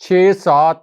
6-7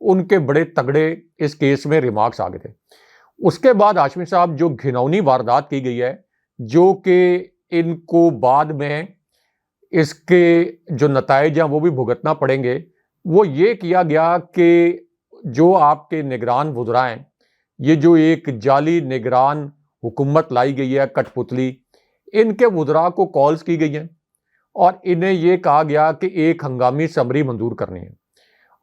ان کے بڑے تگڑے اس کیس میں ریمارکس آ گئے تھے۔ اس کے بعد ہاشمی صاحب جو گھنونی واردات کی گئی ہے، جو کہ ان کو بعد میں اس کے جو نتائج ہیں وہ بھی بھگتنا پڑیں گے، وہ یہ کیا گیا کہ جو آپ کے نگران وزراء ہیں، یہ جو ایک جعلی نگران حکومت لائی گئی ہے کٹ پتلی، ان کے وزراء کو کالز کی گئی ہیں اور انہیں یہ کہا گیا کہ ایک ہنگامی سمری منظور کرنی ہے،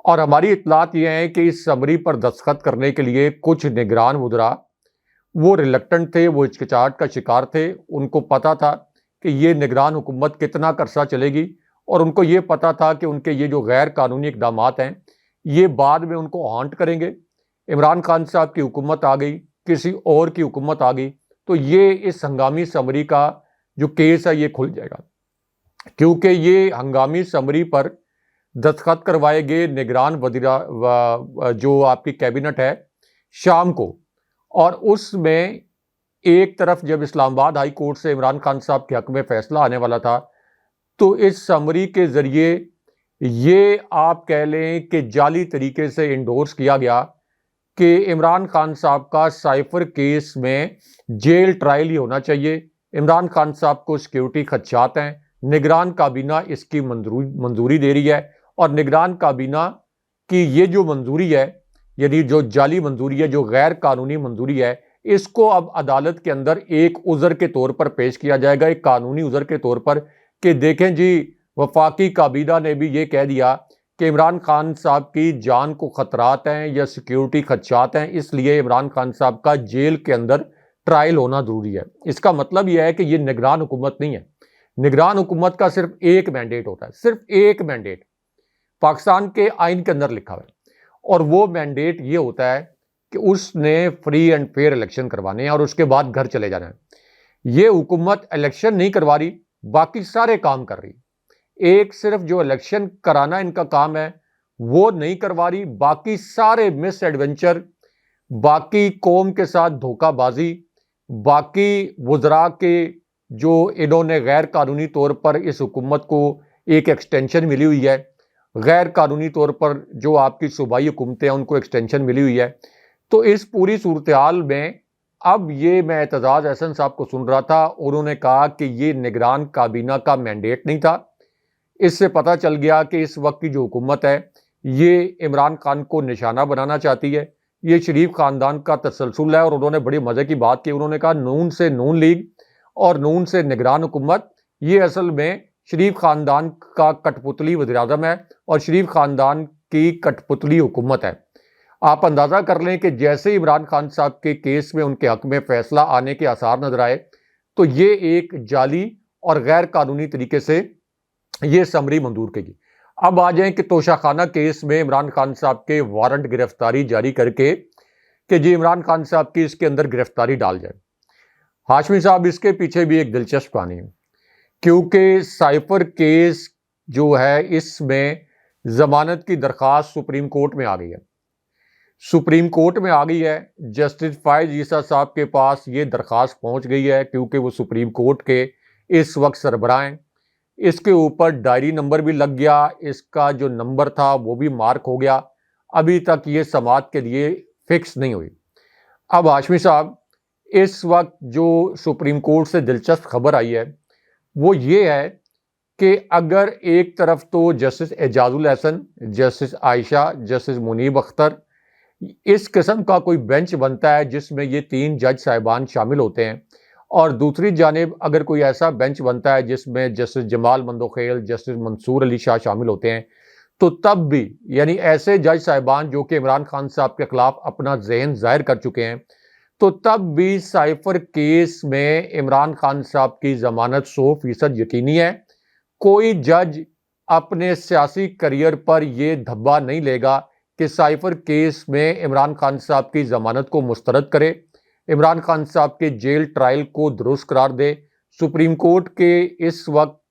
اور ہماری اطلاعات یہ ہیں کہ اس سمری پر دستخط کرنے کے لیے کچھ نگران وزراء وہ ریلکٹنٹ تھے، وہ ہچکچاہٹ کا شکار تھے۔ ان کو پتا تھا کہ یہ نگران حکومت کتنا عرصہ چلے گی، اور ان کو یہ پتا تھا کہ ان کے یہ جو غیر قانونی اقدامات ہیں یہ بعد میں ان کو ہانٹ کریں گے۔ عمران خان صاحب کی حکومت آ گئی، کسی اور کی حکومت آ گئی، تو یہ اس ہنگامی سمری کا جو کیس ہے یہ کھل جائے گا، کیونکہ یہ ہنگامی سمری پر دستخط کروائے گئے نگران وزراء جو آپ کی کیبنٹ ہے شام کو، اور اس میں ایک طرف جب اسلام آباد ہائی کورٹ سے عمران خان صاحب کے حق میں فیصلہ آنے والا تھا، تو اس سمری کے ذریعے یہ آپ کہہ لیں کہ جعلی طریقے سے انڈورس کیا گیا کہ عمران خان صاحب کا سائفر کیس میں جیل ٹرائل ہی ہونا چاہیے۔ عمران خان صاحب کو سیکیورٹی خدشات ہیں، نگران کابینہ اس کی منظوری دے رہی ہے، اور نگران کابینہ کی یہ جو منظوری ہے، یعنی جو جعلی منظوری ہے، جو غیر قانونی منظوری ہے، اس کو اب عدالت کے اندر ایک عذر کے طور پر پیش کیا جائے گا، ایک قانونی عذر کے طور پر، کہ دیکھیں جی وفاقی کابینہ نے بھی یہ کہہ دیا کہ عمران خان صاحب کی جان کو خطرات ہیں یا سیکیورٹی خدشات ہیں، اس لیے عمران خان صاحب کا جیل کے اندر ٹرائل ہونا ضروری ہے۔ اس کا مطلب یہ ہے کہ یہ نگران حکومت نہیں ہے۔ نگران حکومت کا صرف ایک مینڈیٹ ہوتا ہے، صرف ایک مینڈیٹ پاکستان کے آئین کے اندر لکھا ہوا ہے، اور وہ مینڈیٹ یہ ہوتا ہے کہ اس نے فری اینڈ فیئر الیکشن کروانے ہیں اور اس کے بعد گھر چلے جانا ہے۔ یہ حکومت الیکشن نہیں کروا رہی، باقی سارے کام کر رہی، ایک صرف جو الیکشن کرانا ان کا کام ہے وہ نہیں کروا رہی، باقی سارے مس ایڈونچر، باقی قوم کے ساتھ دھوکہ بازی، باقی وزراء کے جو انہوں نے غیر قانونی طور پر اس حکومت کو ایک ایکسٹینشن ملی ہوئی ہے، غیر قانونی طور پر جو آپ کی صوبائی حکومتیں ہیں ان کو ایکسٹینشن ملی ہوئی ہے۔ تو اس پوری صورتحال میں اب یہ میں اعتزاز احسن صاحب کو سن رہا تھا، انہوں نے کہا کہ یہ نگران کابینہ کا مینڈیٹ نہیں تھا۔ اس سے پتہ چل گیا کہ اس وقت کی جو حکومت ہے یہ عمران خان کو نشانہ بنانا چاہتی ہے، یہ شریف خاندان کا تسلسل ہے، اور انہوں نے بڑی مزے کی بات کی، انہوں نے کہا نون سے نون لیگ اور نون سے نگران حکومت یہ اصل میں شریف خاندان کا کٹ پتلی وزیر اعظم ہے اور شریف خاندان کی کٹ پتلی حکومت ہے۔ آپ اندازہ کر لیں کہ جیسے ہی عمران خان صاحب کے کیس میں ان کے حق میں فیصلہ آنے کے آثار نظر آئے، تو یہ ایک جعلی اور غیر قانونی طریقے سے یہ سمری منظور کی گئی۔ اب آ جائیں کہ توشہ خانہ کیس میں عمران خان صاحب کے وارنٹ گرفتاری جاری کر کے کہ جی عمران خان صاحب کی اس کے اندر گرفتاری ڈال جائے۔ ہاشمی صاحب اس کے پیچھے بھی ایک دلچسپ کہانی ہے، کیونکہ سائفر کیس جو ہے اس میں ضمانت کی درخواست سپریم کورٹ میں آ گئی ہے، سپریم کورٹ میں آ گئی ہے، جسٹس فائز عیسیٰ صاحب کے پاس یہ درخواست پہنچ گئی ہے، کیونکہ وہ سپریم کورٹ کے اس وقت سربراہ ہیں۔ اس کے اوپر ڈائری نمبر بھی لگ گیا، اس کا جو نمبر تھا وہ بھی مارک ہو گیا، ابھی تک یہ سماعت کے لیے فکس نہیں ہوئی۔ اب ہاشمی صاحب اس وقت جو سپریم کورٹ سے دلچسپ خبر آئی ہے وہ یہ ہے کہ اگر ایک طرف تو جسٹس اعجاز الحسن، جسٹس عائشہ، جسٹس منیب اختر، اس قسم کا کوئی بینچ بنتا ہے جس میں یہ تین جج صاحبان شامل ہوتے ہیں، اور دوسری جانب اگر کوئی ایسا بینچ بنتا ہے جس میں جسٹس جمال مندوخیل، جسٹس منصور علی شاہ شامل ہوتے ہیں، تو تب بھی یعنی ایسے جج صاحبان جو کہ عمران خان صاحب کے خلاف اپنا ذہن ظاہر کر چکے ہیں، تو تب بھی سائفر کیس میں عمران خان صاحب کی ضمانت 100% یقینی ہے۔ کوئی جج اپنے سیاسی کریئر پر یہ دھبا نہیں لے گا کہ سائفر کیس میں عمران خان صاحب کی ضمانت کو مسترد کرے، عمران خان صاحب کے جیل ٹرائل کو درست قرار دے۔ سپریم کورٹ کے اس وقت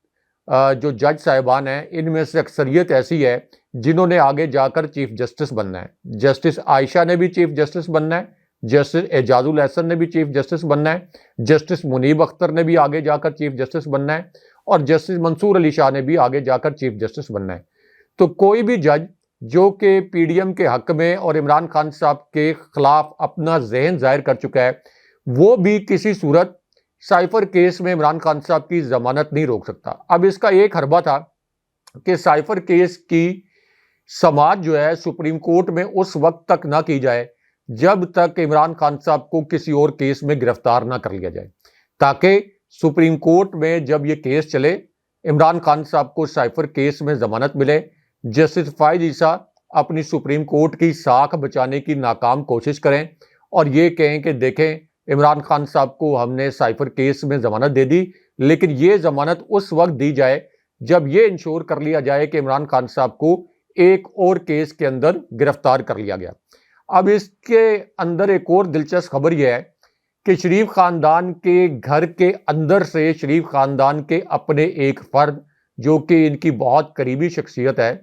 جو جج صاحبان ہیں ان میں سے اکثریت ایسی ہے جنہوں نے آگے جا کر چیف جسٹس بننا ہے۔ جسٹس عائشہ نے بھی چیف جسٹس بننا ہے، جسٹس اعجاز الحسن نے بھی چیف جسٹس بننا ہے، جسٹس منیب اختر نے بھی آگے جا کر چیف جسٹس بننا ہے، اور جسٹس منصور علی شاہ نے بھی آگے جا کر چیف جسٹس بننا ہے۔ تو کوئی بھی جج جو کہ پی ڈی ایم کے حق میں اور عمران خان صاحب کے خلاف اپنا ذہن ظاہر کر چکا ہے، وہ بھی کسی صورت سائفر کیس میں عمران خان صاحب کی ضمانت نہیں روک سکتا۔ اب اس کا ایک حربہ تھا کہ سائفر کیس کی سماعت جو ہے سپریم کورٹ میں اس وقت تک نہ کی جائے جب تک عمران خان صاحب کو کسی اور کیس میں گرفتار نہ کر لیا جائے، تاکہ سپریم کورٹ میں جب یہ کیس چلے عمران خان صاحب کو سائفر کیس میں ضمانت ملے، جسٹس فائز عیسیٰ اپنی سپریم کورٹ کی ساکھ بچانے کی ناکام کوشش کریں اور یہ کہیں کہ دیکھیں عمران خان صاحب کو ہم نے سائفر کیس میں ضمانت دے دی، لیکن یہ ضمانت اس وقت دی جائے جب یہ انشور کر لیا جائے کہ عمران خان صاحب کو ایک اور کیس کے اندر گرفتار کر لیا گیا۔ اب اس کے اندر ایک اور دلچسپ خبر یہ ہے کہ شریف خاندان کے گھر کے اندر سے شریف خاندان کے اپنے ایک فرد جو کہ ان کی بہت قریبی شخصیت ہے،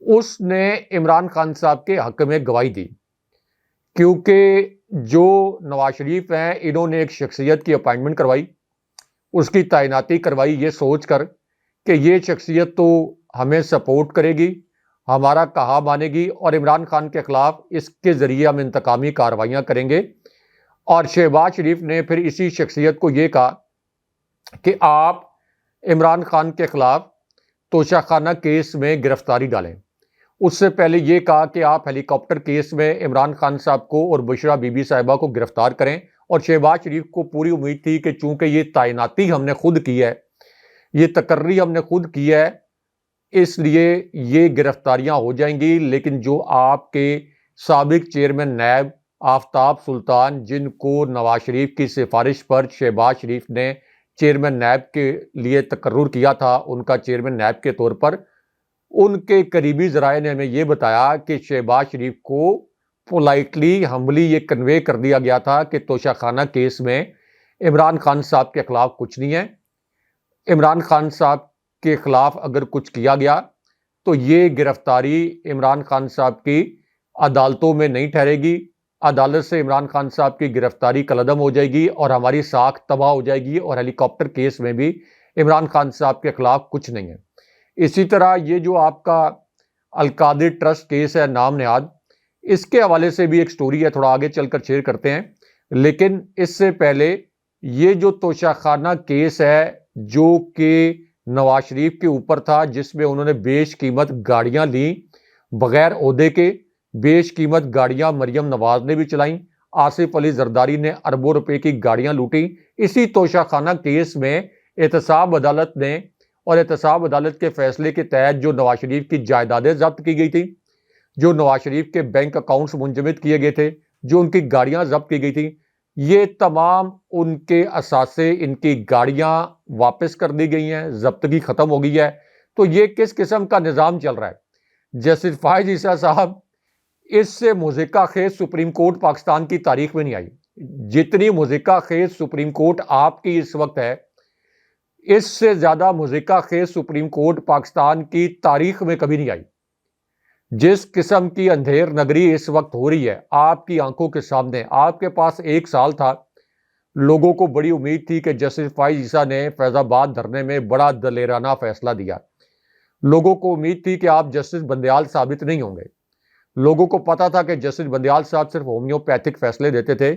اس نے عمران خان صاحب کے حق میں گواہی دی، کیونکہ جو نواز شریف ہیں انہوں نے ایک شخصیت کی اپائنٹمنٹ کروائی، اس کی تعیناتی کروائی یہ سوچ کر کہ یہ شخصیت تو ہمیں سپورٹ کرے گی، ہمارا کہا مانے گی اور عمران خان کے خلاف اس کے ذریعے ہم انتقامی کارروائیاں کریں گے۔ اور شہباز شریف نے پھر اسی شخصیت کو یہ کہا کہ آپ عمران خان کے خلاف توشہ خانہ کیس میں گرفتاری ڈالیں۔ اس سے پہلے یہ کہا کہ آپ ہیلی کاپٹر کیس میں عمران خان صاحب کو اور بشرا بی بی صاحبہ کو گرفتار کریں، اور شہباز شریف کو پوری امید تھی کہ چونکہ یہ تعیناتی ہم نے خود کی ہے، یہ تقرری ہم نے خود کی ہے، اس لیے یہ گرفتاریاں ہو جائیں گی، لیکن جو آپ کے سابق چیئرمین نیب آفتاب سلطان، جن کو نواز شریف کی سفارش پر شہباز شریف نے چیئرمین نیب کے لیے تقرر کیا تھا، ان کا چیئرمین نیب کے طور پر، ان کے قریبی ذرائع نے ہمیں یہ بتایا کہ شہباز شریف کو پولائٹلی ہمبلی یہ کنوے کر دیا گیا تھا کہ توشہ خانہ کیس میں عمران خان صاحب کے خلاف کچھ نہیں ہے، عمران خان صاحب کے خلاف اگر کچھ کیا گیا تو یہ گرفتاری عمران خان صاحب کی عدالتوں میں نہیں ٹھہرے گی، عدالت سے عمران خان صاحب کی گرفتاری کالعدم ہو جائے گی اور ہماری ساکھ تباہ ہو جائے گی، اور ہیلی کاپٹر کیس میں بھی عمران خان صاحب کے خلاف کچھ نہیں ہے۔ اسی طرح یہ جو آپ کا القادر ٹرسٹ کیس ہے نام نہاد، اس کے حوالے سے بھی ایک سٹوری ہے، تھوڑا آگے چل کر شیئر کرتے ہیں، لیکن اس سے پہلے یہ جو توشہ خانہ کیس ہے جو کہ نواز شریف کے اوپر تھا، جس میں انہوں نے بیش قیمت گاڑیاں لیں بغیر عہدے کے، بیش قیمت گاڑیاں مریم نواز نے بھی چلائیں، آصف علی زرداری نے اربوں روپے کی گاڑیاں لوٹیں، اسی توشہ خانہ کیس میں احتساب عدالت نے اور احتساب عدالت کے فیصلے کے تحت جو نواز شریف کی جائیدادیں ضبط کی گئی تھیں، جو نواز شریف کے بینک اکاؤنٹس منجمد کیے گئے تھے، جو ان کی گاڑیاں ضبط کی گئی تھیں، یہ تمام ان کے اثاثے، ان کی گاڑیاں واپس کر دی گئی ہیں، ضبطگی ختم ہو گئی ہے۔ تو یہ کس قسم کا نظام چل رہا ہے؟ جسٹس فائز عیسیٰ صاحب، اس سے مضحکہ خیز سپریم کورٹ پاکستان کی تاریخ میں نہیں آئی، جتنی مضحکہ خیز سپریم کورٹ آپ کی اس وقت ہے، اس سے زیادہ مضحکہ خیز سپریم کورٹ پاکستان کی تاریخ میں کبھی نہیں آئی۔ جس قسم کی اندھیر نگری اس وقت ہو رہی ہے آپ کی آنکھوں کے سامنے، آپ کے پاس ایک سال تھا، لوگوں کو بڑی امید تھی کہ جسٹس فائز عیسیٰ نے فیض آباد دھرنے میں بڑا دلیرانہ فیصلہ دیا، لوگوں کو امید تھی کہ آپ جسٹس بندیال ثابت نہیں ہوں گے، لوگوں کو پتا تھا کہ جسٹس بندیال صاحب صرف ہومیوپیتھک فیصلے دیتے تھے،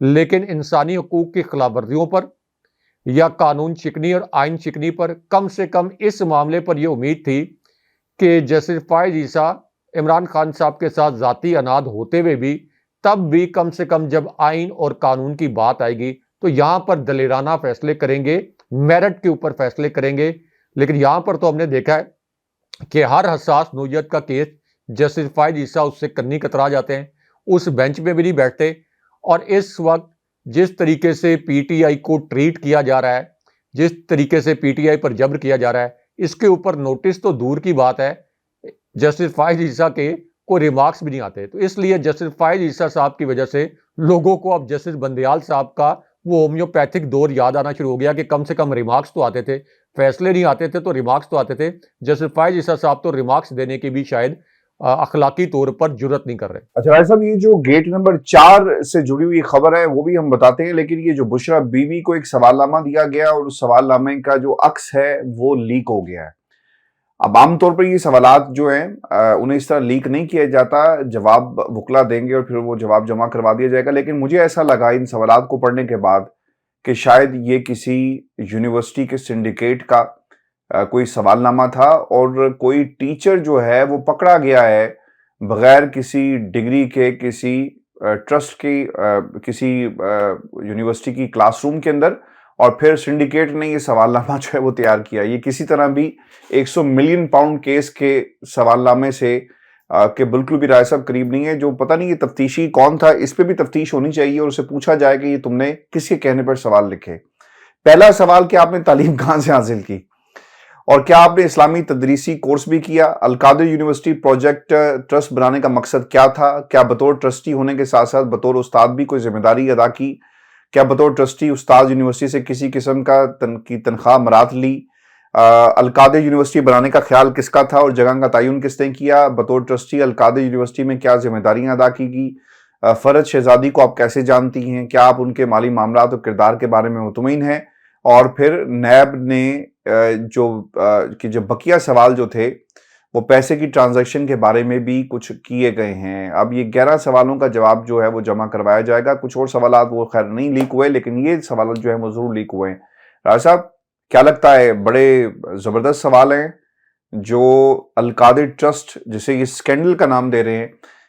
لیکن انسانی حقوق کی خلاف ورزیوں پر یا قانون شکنی اور آئین شکنی پر کم سے کم اس معاملے پر یہ امید تھی کہ جسٹس فائز عیسیٰ عمران خان صاحب کے ساتھ ذاتی اناد ہوتے ہوئے بھی تب بھی کم سے کم جب آئین اور قانون کی بات آئے گی تو یہاں پر دلیرانہ فیصلے کریں گے، میرٹ کے اوپر فیصلے کریں گے۔ لیکن یہاں پر تو ہم نے دیکھا ہے کہ ہر حساس نوعیت کا کیس جسٹس فائز عیسیٰ اس سے کنی کترا جاتے ہیں، اس بینچ پہ بھی نہیں بیٹھتے، اور اس وقت جس طریقے سے پی ٹی آئی کو ٹریٹ کیا جا رہا ہے، جس طریقے سے پی ٹی آئی پر جبر کیا جا رہا ہے، اس کے اوپر نوٹس تو دور کی بات ہے، جسٹس فائز عیسیٰ کے کوئی ریمارکس بھی نہیں آتے۔ تو اس لیے جسٹس فائز عیسیٰ صاحب کی وجہ سے لوگوں کو اب جسٹس بندیال صاحب کا وہ ہومیوپیتھک دور یاد آنا شروع ہو گیا کہ کم سے کم ریمارکس تو آتے تھے، فیصلے نہیں آتے تھے تو ریمارکس تو آتے تھے۔ جسٹس فائز عیسیٰ صاحب تو ریمارکس دینے کی بھی شاید اخلاقی طور پر جرت نہیں کر رہے۔ اچھا راج صاحب، یہ جو گیٹ نمبر 4 سے جڑی ہوئی خبر ہے وہ بھی ہم بتاتے ہیں، لیکن یہ جو بشرا بیوی کو ایک سوال نامہ دیا گیا اور اس سوال نامے کا جو عکس ہے وہ لیک ہو گیا ہے۔ اب عام طور پر یہ سوالات جو ہیں انہیں اس طرح لیک نہیں کیا جاتا، جواب وکلا دیں گے اور پھر وہ جواب جمع کروا دیا جائے گا، لیکن مجھے ایسا لگا ان سوالات کو پڑھنے کے بعد کہ شاید یہ کسی یونیورسٹی کے سنڈیکیٹ کا کوئی سوال نامہ تھا، اور کوئی ٹیچر جو ہے وہ پکڑا گیا ہے بغیر کسی ڈگری کے، کسی ٹرسٹ کی، کسی یونیورسٹی کی کلاس روم کے اندر، اور پھر سنڈیکیٹ نے یہ سوال نامہ جو ہے وہ تیار کیا۔ یہ کسی طرح بھی 100 ملین پاؤنڈ کیس کے سوال نامے سے کہ بالکل بھی رائے صاحب قریب نہیں ہے۔ جو پتہ نہیں یہ تفتیشی کون تھا، اس پہ بھی تفتیش ہونی چاہیے اور اسے پوچھا جائے کہ یہ تم نے کس کے کہنے پر سوال لکھے۔ پہلا سوال کہ آپ نے تعلیم کہاں سے حاصل کی، اور کیا آپ نے اسلامی تدریسی کورس بھی کیا؟ القادر یونیورسٹی پروجیکٹ ٹرسٹ بنانے کا مقصد کیا تھا؟ کیا بطور ٹرسٹی ہونے کے ساتھ ساتھ بطور استاد بھی کوئی ذمہ داری ادا کی؟ کیا بطور ٹرسٹی استاد یونیورسٹی سے کسی قسم کی تنخواہ مراد لی؟ القادر یونیورسٹی بنانے کا خیال کس کا تھا اور جگہ کا تعین کس نے کیا؟ بطور ٹرسٹی القادر یونیورسٹی میں کیا ذمہ داریاں ادا کی گئی؟ فرد شہزادی کو آپ کیسے جانتی ہیں؟ کیا آپ ان کے مالی معاملات اور کردار کے بارے میں مطمئن ہیں؟ اور پھر نیب نے جو بقیہ سوال جو تھے وہ پیسے کی ٹرانزیکشن کے بارے میں بھی کچھ کیے گئے ہیں۔ اب یہ 11 سوالوں کا جواب جو ہے وہ جمع کروایا جائے گا۔ کچھ اور سوالات وہ خیر نہیں لیک ہوئے، لیکن یہ سوالات جو ہیں وہ ضرور لیک ہوئے ہیں۔ راج صاحب کیا لگتا ہے، بڑے زبردست سوال ہیں جو القادر ٹرسٹ جسے یہ سکینڈل کا نام دے رہے ہیں،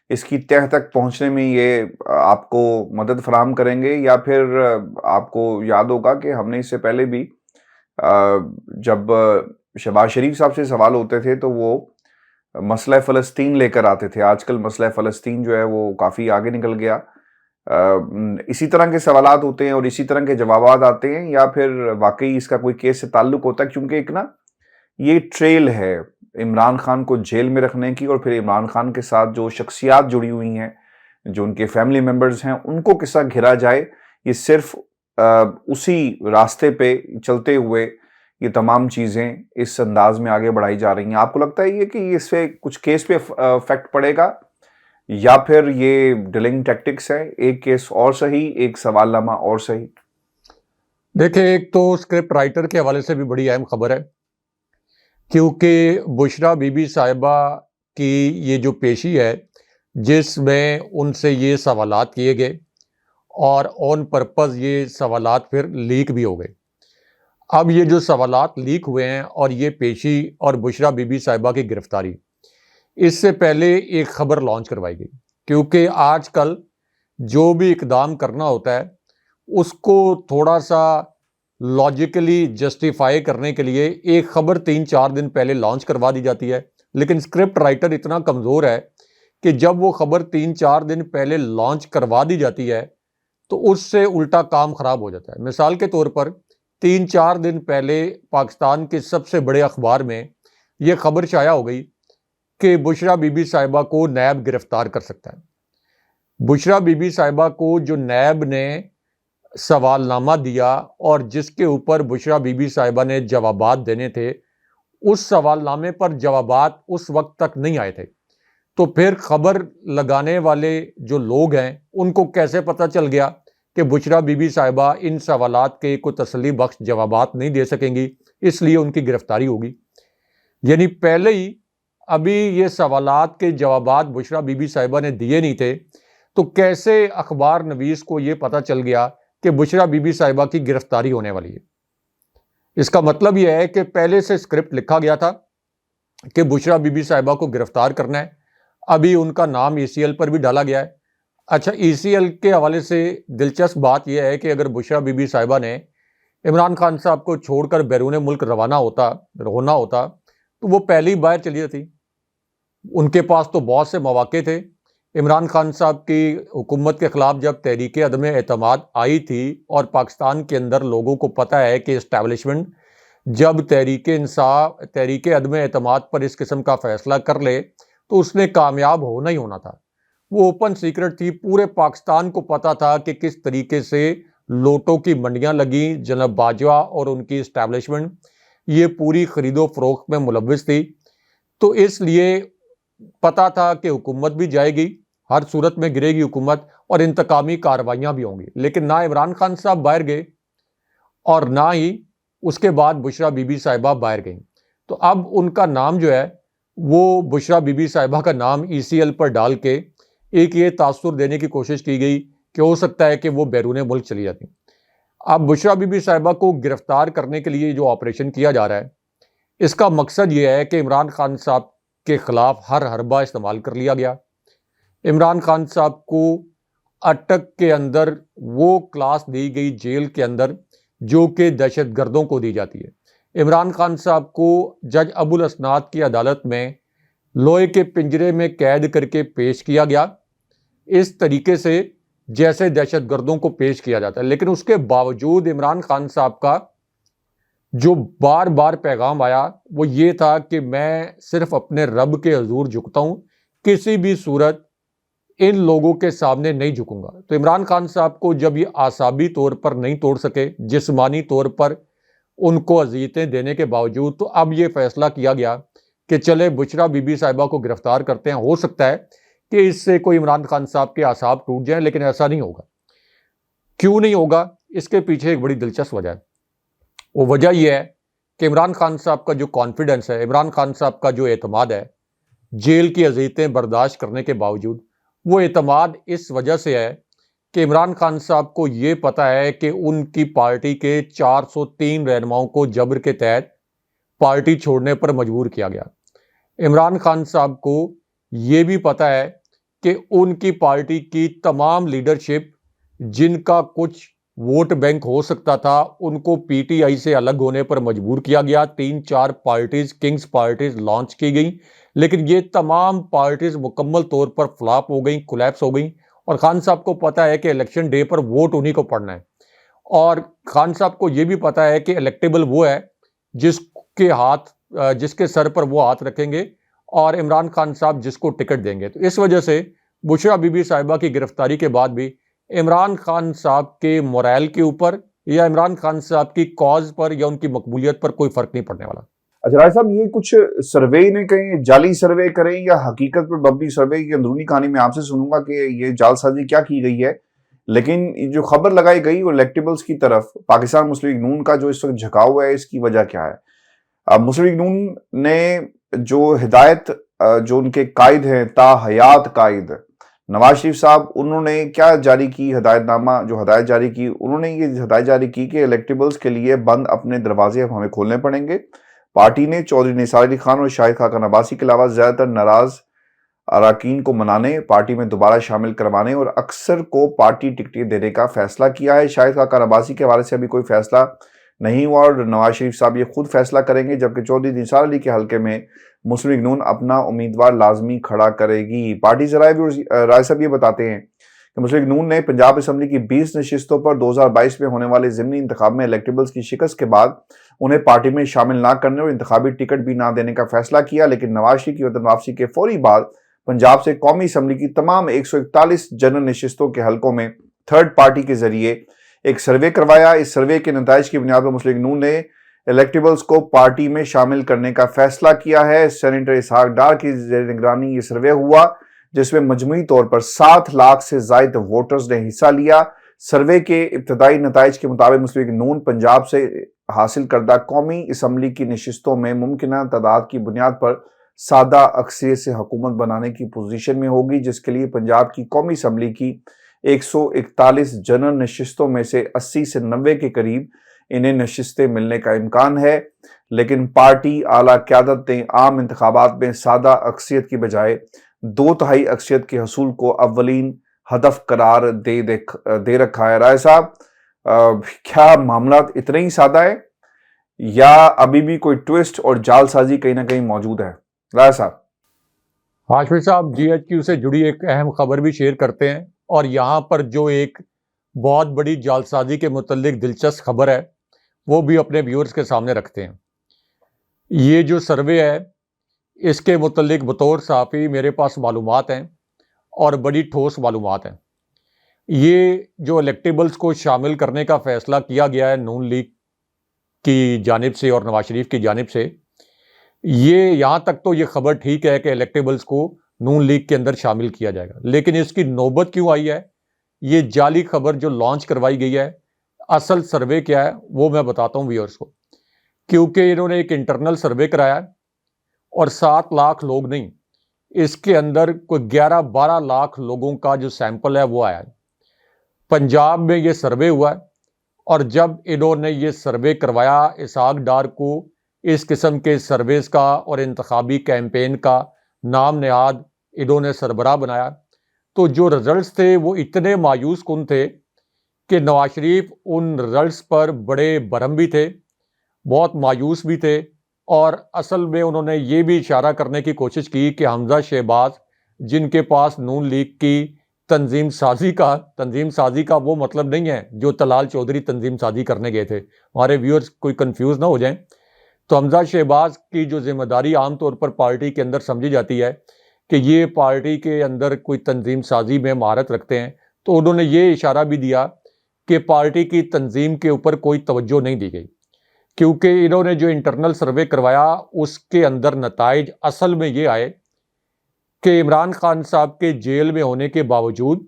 اس کی تہہ تک پہنچنے میں یہ آپ کو مدد فراہم کریں گے؟ یا پھر آپ کو یاد ہوگا کہ ہم نے اس سے پہلے بھی جب شہباز شریف صاحب سے سوال ہوتے تھے تو وہ مسئلہ فلسطین لے کر آتے تھے۔ آج کل مسئلہ فلسطین جو ہے وہ کافی آگے نکل گیا۔ اسی طرح کے سوالات ہوتے ہیں اور اسی طرح کے جوابات آتے ہیں، یا پھر واقعی اس کا کوئی کیس سے تعلق ہوتا ہے؟ کیونکہ ایک نا یہ ٹریل ہے عمران خان کو جیل میں رکھنے کی، اور پھر عمران خان کے ساتھ جو شخصیات جڑی ہوئی ہیں، جو ان کے فیملی ممبرز ہیں، ان کو کس طرح گھرا جائے۔ یہ صرف اسی راستے پہ چلتے ہوئے یہ تمام چیزیں اس انداز میں آگے بڑھائی جا رہی ہیں۔ آپ کو لگتا ہے یہ کہ اس سے کچھ کیس پہ افیکٹ پڑے گا، یا پھر یہ ڈیلنگ ٹیکٹکس ہے، ایک کیس اور صحیح، ایک سوال نامہ اور صحیح؟ دیکھیں، ایک تو اسکرپٹ رائٹر کے حوالے سے بھی بڑی اہم خبر ہے، کیونکہ بشریٰ بی بی صاحبہ کی یہ جو پیشی ہے جس میں ان سے یہ سوالات کیے گئے اور آن پرپز یہ سوالات پھر لیک بھی ہو گئے۔ اب یہ جو سوالات لیک ہوئے ہیں اور یہ پیشی اور بشریٰ بی بی صاحبہ کی گرفتاری، اس سے پہلے ایک خبر لانچ کروائی گئی، کیونکہ آج کل جو بھی اقدام کرنا ہوتا ہے اس کو تھوڑا سا لاجیکلی جسٹیفائی کرنے کے لیے ایک خبر 3-4 دن پہلے لانچ کروا دی جاتی ہے، لیکن اسکرپٹ رائٹر اتنا کمزور ہے کہ جب وہ خبر 3-4 دن پہلے لانچ کروا دی جاتی ہے تو اس سے الٹا کام خراب ہو جاتا ہے۔ مثال کے طور پر 3-4 دن پہلے پاکستان کے سب سے بڑے اخبار میں یہ خبر شائع ہو گئی کہ بشریٰ بی بی صاحبہ کو نیب گرفتار کر سکتا ہے۔ بشریٰ بی بی صاحبہ کو جو نیب نے سوال نامہ دیا اور جس کے اوپر بشریٰ بی بی صاحبہ نے جوابات دینے تھے، اس سوال نامے پر جوابات اس وقت تک نہیں آئے تھے، تو پھر خبر لگانے والے جو لوگ ہیں ان کو کیسے پتہ چل گیا کہ بشریٰ بی بی صاحبہ ان سوالات کے کوئی تسلی بخش جوابات نہیں دے سکیں گی، اس لیے ان کی گرفتاری ہوگی؟ یعنی پہلے ہی ابھی یہ سوالات کے جوابات بشریٰ بی بی صاحبہ نے دیے نہیں تھے، تو کیسے اخبار نویس کو یہ پتہ چل گیا کہ بشریٰ بی بی صاحبہ کی گرفتاری ہونے والی ہے؟ اس کا مطلب یہ ہے کہ پہلے سے اسکرپٹ لکھا گیا تھا کہ بشریٰ بی بی صاحبہ کو گرفتار کرنا ہے۔ ابھی ان کا نام ECL پر بھی ڈالا گیا ہے۔ اچھا، ECL کے حوالے سے دلچسپ بات یہ ہے کہ اگر بشریٰ بی بی صاحبہ نے عمران خان صاحب کو چھوڑ کر بیرون ملک رونا ہوتا تو وہ پہلی باہر چلی جاتی۔ ان کے پاس تو بہت سے مواقع تھے۔ عمران خان صاحب کی حکومت کے خلاف جب تحریک عدم اعتماد آئی تھی، اور پاکستان کے اندر لوگوں کو پتہ ہے کہ اسٹیبلشمنٹ جب تحریک عدم اعتماد پر اس قسم کا فیصلہ کر لے تو اس نے کامیاب ہونا ہی ہونا تھا۔ وہ اوپن سیکرٹ تھی، پورے پاکستان کو پتہ تھا کہ کس طریقے سے لوٹوں کی منڈیاں لگیں۔ جناب باجوہ اور ان کی اسٹیبلشمنٹ یہ پوری خرید و فروخت میں ملوث تھی، تو اس لیے پتہ تھا کہ حکومت بھی جائے گی، ہر صورت میں گرے گی حکومت، اور انتقامی کارروائیاں بھی ہوں گی۔ لیکن نہ عمران خان صاحب باہر گئے اور نہ ہی اس کے بعد بشریٰ بی بی صاحبہ باہر گئیں۔ تو اب ان کا نام جو ہے وہ بشرا بی بی صاحبہ کا نام ECL پر ڈال کے ایک یہ تاثر دینے کی کوشش کی گئی کہ ہو سکتا ہے کہ وہ بیرون ملک چلی جاتی. اب بشرا بی بی صاحبہ کو گرفتار کرنے کے لیے جو آپریشن کیا جا رہا ہے اس کا مقصد یہ ہے کہ عمران خان صاحب کے خلاف ہر حربہ استعمال کر لیا گیا. عمران خان صاحب کو اٹک کے اندر وہ کلاس دی گئی جیل کے اندر جو کہ دہشت گردوں کو دی جاتی ہے. عمران خان صاحب کو جج ابو الاسناد کی عدالت میں لوہے کے پنجرے میں قید کر کے پیش کیا گیا اس طریقے سے جیسے دہشت گردوں کو پیش کیا جاتا ہے. لیکن اس کے باوجود عمران خان صاحب کا جو بار بار پیغام آیا وہ یہ تھا کہ میں صرف اپنے رب کے حضور جھکتا ہوں، کسی بھی صورت ان لوگوں کے سامنے نہیں جھکوں گا. تو عمران خان صاحب کو جب یہ اعصابی طور پر نہیں توڑ سکے، جسمانی طور پر ان کو اذیتیں دینے کے باوجود، تو اب یہ فیصلہ کیا گیا کہ چلے بشرا بی بی صاحبہ کو گرفتار کرتے ہیں. ہو سکتا ہے کہ اس سے کوئی عمران خان صاحب کے اعصاب ٹوٹ جائیں، لیکن ایسا نہیں ہوگا. کیوں نہیں ہوگا؟ اس کے پیچھے ایک بڑی دلچسپ وجہ ہے. وہ وجہ یہ ہے کہ عمران خان صاحب کا جو کانفیڈنس ہے، عمران خان صاحب کا جو اعتماد ہے جیل کی اذیتیں برداشت کرنے کے باوجود، وہ اعتماد اس وجہ سے ہے کہ عمران خان صاحب کو یہ پتا ہے کہ ان کی پارٹی کے 403 رہنماؤں کو جبر کے تحت پارٹی چھوڑنے پر مجبور کیا گیا. عمران خان صاحب کو یہ بھی پتا ہے کہ ان کی پارٹی کی تمام لیڈرشپ جن کا کچھ ووٹ بینک ہو سکتا تھا ان کو PTI سے الگ ہونے پر مجبور کیا گیا. 3-4 پارٹیز، کنگز پارٹیز لانچ کی گئیں، لیکن یہ تمام پارٹیز مکمل طور پر فلاپ ہو گئیں، کولیپس ہو گئیں. اور خان صاحب کو پتا ہے کہ الیکشن ڈے پر ووٹ انہی کو پڑنا ہے. اور خان صاحب کو یہ بھی پتا ہے کہ الیکٹیبل وہ ہے جس کے سر پر وہ ہاتھ رکھیں گے اور عمران خان صاحب جس کو ٹکٹ دیں گے. تو اس وجہ سے بشرا بی بی صاحبہ کی گرفتاری کے بعد بھی عمران خان صاحب کے مورائل کے اوپر یا عمران خان صاحب کی کاز پر یا ان کی مقبولیت پر کوئی فرق نہیں پڑنے والا. اچھا راج صاحب، یہ کچھ سروے نے کہیں جعلی سروے کریں یا حقیقت پر مبنی سروے کی اندرونی کہانی میں آپ سے سنوں گا کہ یہ جعل سازی کیا کی گئی ہے. لیکن جو خبر لگائی گئی وہ الیکٹیبلز کی طرف پاکستان مسلم لیگ نون کا جو اس وقت جھکاؤ ہے، اس کی وجہ کیا ہے؟ اب مسلم لیگ نون نے جو ہدایت جو ان کے قائد ہیں تا حیات قائد نواز شریف صاحب، انہوں نے کیا جاری کی ہدایت نامہ، جو ہدایت جاری کی، انہوں نے یہ ہدایت جاری کی کہ الیکٹیبلز کے لیے بند اپنے دروازے اب ہمیں کھولنے پڑیں گے. پارٹی نے چودھری نثار علی خان اور شاہد خاقان عباسی کے علاوہ زیادہ تر ناراض اراکین کو منانے، پارٹی میں دوبارہ شامل کروانے اور اکثر کو پارٹی ٹکٹیں دینے کا فیصلہ کیا ہے. شاہد خاقان عباسی کے حوالے سے ابھی کوئی فیصلہ نہیں ہوا اور نواز شریف صاحب یہ خود فیصلہ کریں گے، جبکہ چودھری نثار علی کے حلقے میں مسلم لیگ نون اپنا امیدوار لازمی کھڑا کرے گی. پارٹی ذرائع بھی رائے صاحب یہ بتاتے ہیں کہ مسلم لیگ نون نے پنجاب اسمبلی کی 20 نشستوں پر 2022 میں ہونے والے ضمنی انتخاب میں الیکٹیبلز کی شکست کے بعد انہیں پارٹی میں شامل نہ کرنے اور انتخابی ٹکٹ بھی نہ دینے کا فیصلہ کیا. لیکن نواز شریف کی وطن واپسی کے فوری بعد پنجاب سے قومی اسمبلی کی تمام 141 جنرل نشستوں کے حلقوں میں تھرڈ پارٹی کے ذریعے ایک سروے کروایا. اس سروے کے نتائج کی بنیاد پر مسلم لیگ نون نے الیکٹیبلز کو پارٹی میں شامل کرنے کا فیصلہ کیا ہے. سینیٹر اسحاق ڈار کی زیر نگرانی یہ سروے ہوا جس میں مجموعی طور پر 7 لاکھ سے زائد ووٹرز نے حصہ لیا. سروے کے ابتدائی نتائج کے مطابق مسلم لیگ نون پنجاب سے حاصل کردہ قومی اسمبلی کی نشستوں میں ممکنہ تعداد کی بنیاد پر سادہ اکثریت سے حکومت بنانے کی پوزیشن میں ہوگی، جس کے لیے پنجاب کی قومی اسمبلی کی 141 جنرل نشستوں میں سے 80 سے 90 کے قریب انہیں نشستیں ملنے کا امکان ہے. لیکن پارٹی اعلیٰ قیادت نے عام انتخابات میں سادہ اکثریت کی بجائے 2/3 اکثریت کے حصول کو اولین ہدف قرار دے رکھا ہے. رائے صاحب، کیا معاملات اتنے ہی سادہ ہے یا ابھی بھی کوئی ٹوسٹ اور جال سازی کہیں نہ کہیں موجود ہے؟ رائے صاحب. ہاشمی صاحب GHQ سے جڑی ایک اہم خبر بھی شیئر کرتے ہیں، اور یہاں پر جو ایک بہت بڑی جعلسازی کے متعلق دلچسپ خبر ہے وہ بھی اپنے ویورز کے سامنے رکھتے ہیں. یہ جو سروے ہے اس کے متعلق بطور صحافی میرے پاس معلومات ہیں اور بڑی ٹھوس معلومات ہیں. یہ جو الیکٹیبلز کو شامل کرنے کا فیصلہ کیا گیا ہے نون لیگ کی جانب سے اور نواز شریف کی جانب سے، یہ یہاں تک تو یہ خبر ٹھیک ہے کہ الیکٹیبلز کو نون لیگ کے اندر شامل کیا جائے گا. لیکن اس کی نوبت کیوں آئی ہے؟ یہ جعلی خبر جو لانچ کروائی گئی ہے، اصل سروے کیا ہے وہ میں بتاتا ہوں ویورز کو کیونکہ انہوں نے ایک انٹرنل سروے کرایا اور 7 لاکھ لوگ نہیں، اس کے اندر کوئی 11-12 لاکھ لوگوں کا جو سیمپل ہے وہ آیا ہے۔ پنجاب میں یہ سروے ہوا ہے، اور جب انہوں نے یہ سروے کروایا، اسحاق ڈار کو اس قسم کے سرویز کا اور انتخابی کیمپین کا نام نہاد انہوں نے سربراہ بنایا، تو جو رزلٹس تھے وہ اتنے مایوس کن تھے کہ نواز شریف ان رزلٹس پر بڑے برہم بھی تھے، بہت مایوس بھی تھے، اور اصل میں انہوں نے یہ بھی اشارہ کرنے کی کوشش کی کہ حمزہ شہباز، جن کے پاس نون لیگ کی تنظیم سازی کا وہ مطلب نہیں ہے جو طلال چودھری تنظیم سازی کرنے گئے تھے، ہمارے ویورز کوئی کنفیوز نہ ہو جائیں، تو حمزہ شہباز کی جو ذمہ داری عام طور پر پارٹی کے اندر سمجھی جاتی ہے کہ یہ پارٹی کے اندر کوئی تنظیم سازی میں مہارت رکھتے ہیں، تو انہوں نے یہ اشارہ بھی دیا کہ پارٹی کی تنظیم کے اوپر کوئی توجہ نہیں دی گئی، کیونکہ انہوں نے جو انٹرنل سروے کروایا اس کے اندر نتائج اصل میں یہ آئے کہ عمران خان صاحب کے جیل میں ہونے کے باوجود،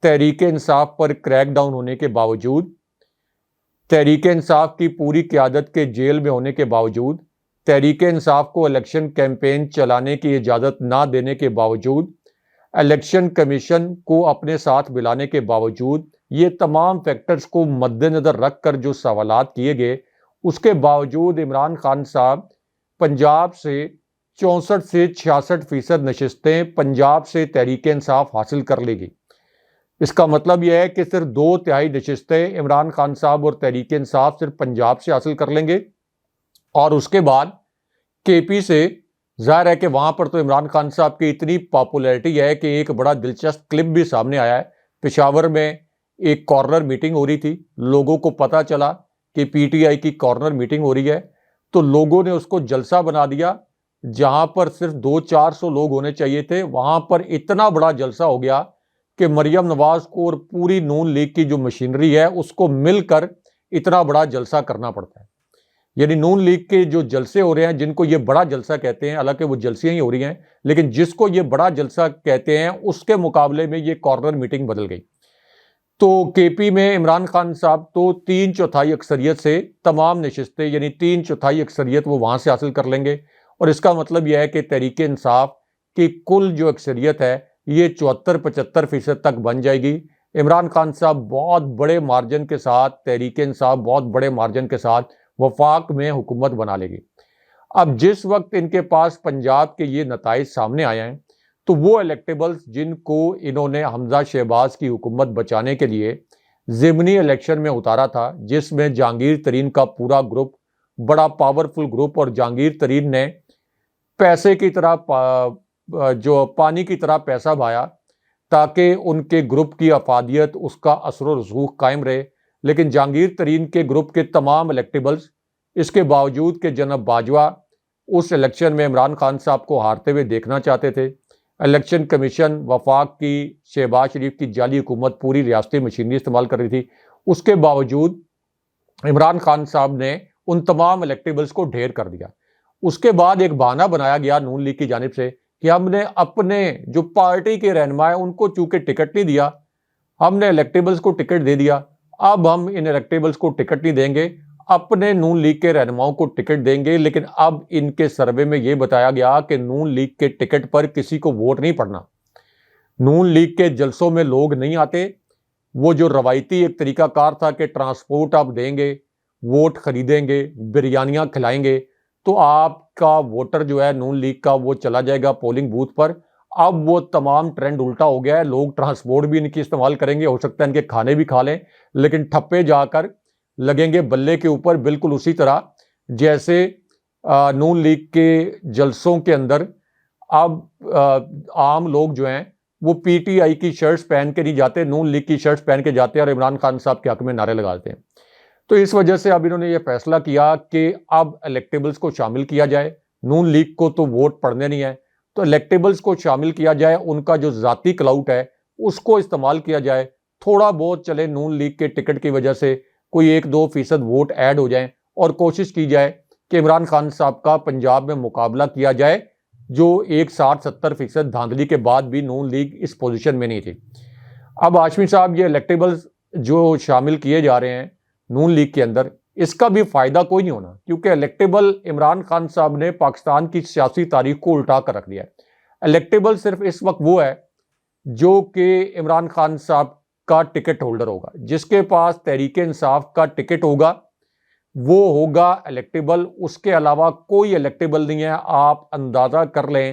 تحریک انصاف پر کریک ڈاؤن ہونے کے باوجود، تحریک انصاف کی پوری قیادت کے جیل میں ہونے کے باوجود، تحریک انصاف کو الیکشن کیمپین چلانے کی اجازت نہ دینے کے باوجود، الیکشن کمیشن کو اپنے ساتھ ملانے کے باوجود، یہ تمام فیکٹرز کو مد نظر رکھ کر جو سوالات کیے گئے، اس کے باوجود عمران خان صاحب پنجاب سے 64 سے 66% نشستیں پنجاب سے تحریک انصاف حاصل کر لے گی۔ اس کا مطلب یہ ہے کہ صرف 2/3 نشستیں عمران خان صاحب اور تحریک انصاف صرف پنجاب سے حاصل کر لیں گے، اور اس کے بعد کے پی سے ظاہر ہے کہ وہاں پر تو عمران خان صاحب کی اتنی پاپولیرٹی ہے کہ ایک بڑا دلچسپ کلپ بھی سامنے آیا ہے۔ پشاور میں ایک کارنر میٹنگ ہو رہی تھی، لوگوں کو پتا چلا کہ پی ٹی آئی کی کارنر میٹنگ ہو رہی ہے، تو لوگوں نے اس کو جلسہ بنا دیا، جہاں پر صرف 200-400 لوگ ہونے چاہیے تھے، وہاں پر اتنا بڑا جلسہ ہو گیا کہ مریم نواز کو اور پوری نون لیگ کی جو مشینری ہے اس کو مل کر اتنا بڑا جلسہ کرنا پڑتا ہے۔ یعنی نون لیگ کے جو جلسے ہو رہے ہیں، جن کو یہ بڑا جلسہ کہتے ہیں، حالانکہ وہ جلسیاں ہی ہو رہی ہیں، لیکن جس کو یہ بڑا جلسہ کہتے ہیں اس کے مقابلے میں یہ کارنر میٹنگ بدل گئی۔ تو کے پی میں عمران خان صاحب تو 3/4 اکثریت سے تمام نشستیں، یعنی 3/4 اکثریت وہ وہاں سے حاصل کر لیں گے، اور اس کا مطلب یہ ہے کہ تحریک انصاف کی کل جو اکثریت ہے یہ 74-75% تک بن جائے گی۔ عمران خان صاحب بہت بڑے مارجن کے ساتھ، تحریک انصاف بہت بڑے مارجن کے ساتھ وفاق میں حکومت بنا لے گی۔ اب جس وقت ان کے پاس پنجاب کے یہ نتائج سامنے آئے ہیں، تو وہ الیکٹیبلز جن کو انہوں نے حمزہ شہباز کی حکومت بچانے کے لیے ضمنی الیکشن میں اتارا تھا، جس میں جہانگیر ترین کا پورا گروپ بڑا پاورفل گروپ، اور جہانگیر ترین نے پیسے کی طرح جو پانی کی طرح پیسہ بہایا تاکہ ان کے گروپ کی افادیت، اس کا اثر و رسوخ قائم رہے، لیکن جہانگیر ترین کے گروپ کے تمام الیکٹیبلز اس کے باوجود کہ جناب باجوہ اس الیکشن میں عمران خان صاحب کو ہارتے ہوئے دیکھنا چاہتے تھے، الیکشن کمیشن وفاق کی شہباز شریف کی جعلی حکومت پوری ریاستی مشینری استعمال کر رہی تھی، اس کے باوجود عمران خان صاحب نے ان تمام الیکٹیبلز کو ڈھیر کر دیا۔ اس کے بعد ایک بہانہ بنایا گیا نون لیگ کی جانب سے کہ ہم نے اپنے جو پارٹی کے رہنما ہیں ان کو چونکہ ٹکٹ نہیں دیا، ہم نے الیکٹیبلز کو ٹکٹ دے دیا، اب ہم ان الیکٹیبلز کو ٹکٹ نہیں دیں گے، اپنے نون لیگ کے رہنماؤں کو ٹکٹ دیں گے۔ لیکن اب ان کے سروے میں یہ بتایا گیا کہ نون لیگ کے ٹکٹ پر کسی کو ووٹ نہیں پڑنا، نون لیگ کے جلسوں میں لوگ نہیں آتے، وہ جو روایتی ایک طریقہ کار تھا کہ ٹرانسپورٹ آپ دیں گے، ووٹ خریدیں گے، بریانیاں کھلائیں گے، تو آپ کا ووٹر جو ہے نون لیگ کا وہ چلا جائے گا پولنگ بوتھ پر۔ اب وہ تمام ٹرینڈ الٹا ہو گیا ہے، لوگ ٹرانسپورٹ بھی ان کی استعمال کریں گے، ہو سکتا ہے ان کے کھانے بھی کھا لیں، لیکن ٹھپے جا کر لگیں گے بلے کے اوپر، بالکل اسی طرح جیسے نون لیگ کے جلسوں کے اندر اب عام لوگ جو ہیں وہ پی ٹی آئی کی شرٹس پہن کے نہیں جاتے، نون لیگ کی شرٹس پہن کے جاتے ہیں اور عمران خان صاحب کے حق میں نعرے لگاتے ہیں۔ تو اس وجہ سے اب انہوں نے یہ فیصلہ کیا کہ اب الیکٹیبلز کو شامل کیا جائے، نون لیگ کو تو ووٹ پڑنے نہیں ہے، تو الیکٹیبلز کو شامل کیا جائے، ان کا جو ذاتی کلاؤٹ ہے اس کو استعمال کیا جائے، تھوڑا بہت چلے نون لیگ کے ٹکٹ کی وجہ سے کوئی 1-2% ووٹ ایڈ ہو جائیں، اور کوشش کی جائے کہ عمران خان صاحب کا پنجاب میں مقابلہ کیا جائے، جو 60-70% دھاندلی کے بعد بھی نون لیگ اس پوزیشن میں نہیں تھی۔ اب ہاشمی صاحب یہ الیکٹیبلز جو شامل کیے جا رہے ہیں نون لیگ کے اندر، اس کا بھی فائدہ کوئی نہیں ہونا، کیونکہ الیکٹیبل عمران خان صاحب نے پاکستان کی سیاسی تاریخ کو الٹا کر رکھ دیا ہے۔ الیکٹیبل صرف اس وقت وہ ہے جو کہ عمران خان صاحب کا ٹکٹ ہولڈر ہوگا، جس کے پاس تحریک انصاف کا ٹکٹ ہوگا وہ ہوگا الیکٹیبل، اس کے علاوہ کوئی الیکٹیبل نہیں ہے۔ آپ اندازہ کر لیں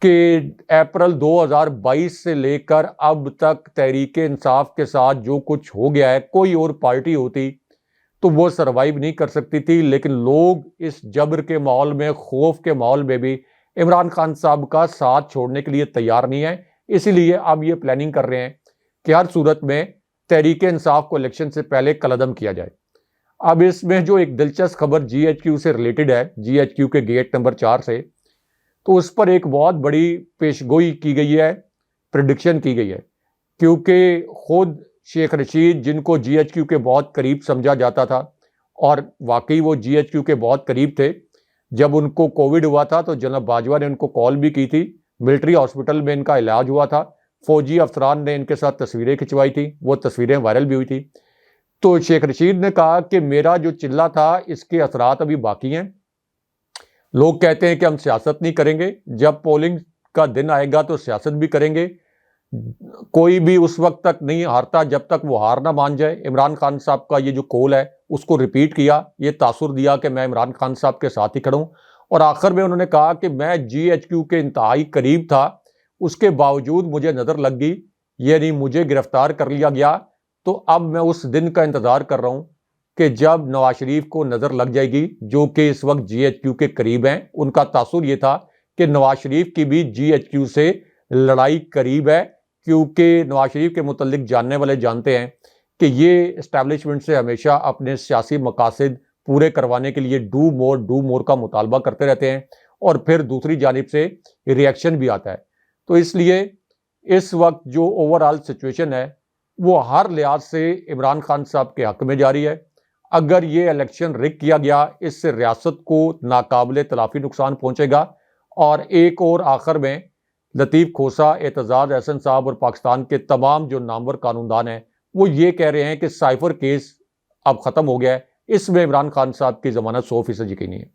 کہ اپریل 2022 سے لے کر اب تک تحریک انصاف کے ساتھ جو کچھ ہو گیا ہے، کوئی اور پارٹی ہوتی تو وہ سروائیو نہیں کر سکتی تھی، لیکن لوگ اس جبر کے ماحول میں، خوف کے ماحول میں بھی عمران خان صاحب کا ساتھ چھوڑنے کے لیے تیار نہیں ہے۔ اسی لیے اب یہ پلاننگ کر رہے ہیں کہ ہر صورت میں تحریک انصاف کو الیکشن سے پہلے قلعدم کیا جائے۔ اب اس میں جو ایک دلچسپ خبر جی ایچ کیو سے ریلیٹڈ ہے، جی ایچ کیو کے گیٹ نمبر 4 سے، تو اس پر ایک بہت بڑی پیشگوئی کی گئی ہے، پریڈکشن کی گئی ہے، کیونکہ خود شیخ رشید، جن کو جی ایچ کیو کے بہت قریب سمجھا جاتا تھا، اور واقعی وہ جی ایچ کیو کے بہت قریب تھے، جب ان کو کووڈ ہوا تھا تو جناب باجوہ نے ان کو کال بھی کی تھی، ملٹری ہاسپٹل میں ان کا علاج ہوا تھا، فوجی افسران نے ان کے ساتھ تصویریں کھنچوائی تھی، وہ تصویریں وائرل بھی ہوئی تھی۔ تو شیخ رشید نے کہا کہ میرا جو چلہ تھا اس کے اثرات ابھی باقی ہیں، لوگ کہتے ہیں کہ ہم سیاست نہیں کریں گے، جب پولنگ کا دن آئے گا تو سیاست بھی کریں گے، کوئی بھی اس وقت تک نہیں ہارتا جب تک وہ ہار نہ مان جائے۔ عمران خان صاحب کا یہ جو کول ہے اس کو ریپیٹ کیا، یہ تاثر دیا کہ میں عمران خان صاحب کے ساتھ ہی کھڑا ہوں، اور آخر میں انہوں نے کہا کہ میں جی ایچ کیو کے انتہائی قریب تھا، اس کے باوجود مجھے نظر لگ گئی، یعنی مجھے گرفتار کر لیا گیا، تو اب میں اس دن کا انتظار کر رہا ہوں کہ جب نواز شریف کو نظر لگ جائے گی، جو کہ اس وقت جی ایچ کیو کے قریب ہیں۔ ان کا تاثر یہ تھا کہ نواز شریف کی بھی جی ایچ کیو سے لڑائی قریب ہے، کیونکہ نواز شریف کے متعلق جاننے والے جانتے ہیں کہ یہ اسٹیبلشمنٹ سے ہمیشہ اپنے سیاسی مقاصد پورے کروانے کے لیے ڈو مور کا مطالبہ کرتے رہتے ہیں، اور پھر دوسری جانب سے ریئیکشن بھی آتا ہے۔ تو اس لیے اس وقت جو اوورآل سچویشن ہے وہ ہر لحاظ سے عمران خان صاحب کے حق میں جاری ہے۔ اگر یہ الیکشن رگ کیا گیا، اس سے ریاست کو ناقابل تلافی نقصان پہنچے گا۔ اور ایک اور آخر میں لطیف کھوسہ، اعتزاز احسن صاحب اور پاکستان کے تمام جو نامور قانوندان ہیں وہ یہ کہہ رہے ہیں کہ سائفر کیس اب ختم ہو گیا ہے، اس میں عمران خان صاحب کی ضمانت 100% یقینی ہے۔